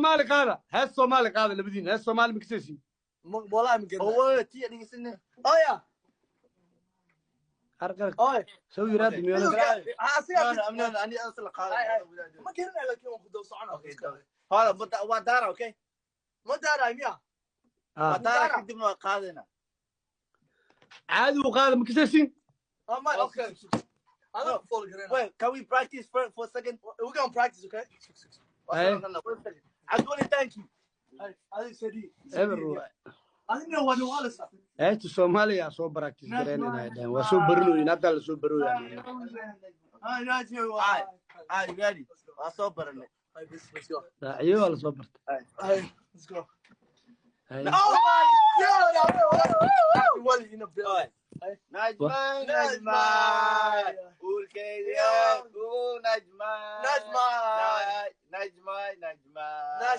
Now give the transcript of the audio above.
Somali qaada hees Somali qaada labadiin hees Somali mixesi والله مقدر هو تي اللي يسنه يا arqar اوي soo yiraad miyona أنا أصل قاعد ما كنا لك يوم خدوا صعنا هذا ودارة أوكي ما دار ميا ودارة كدمنا قاعدنا caadi u qaada mixesi ما اوكي انا فول جرينا wait can we practice for a second we're gonna practice okay I'm going to thank you هذه سدي ever هذه وانا والس heesta Soomaaliya soo practice gareynayna waa soo barnooyin hadda la soo barooyaan هاي ناجي you ready I saw better هاي بس go raaciyo wala soo barta هاي let's go hay oh my god well in a bill نجمة نجمة قول كيدي قول نجمة نجمة نجمة نجمة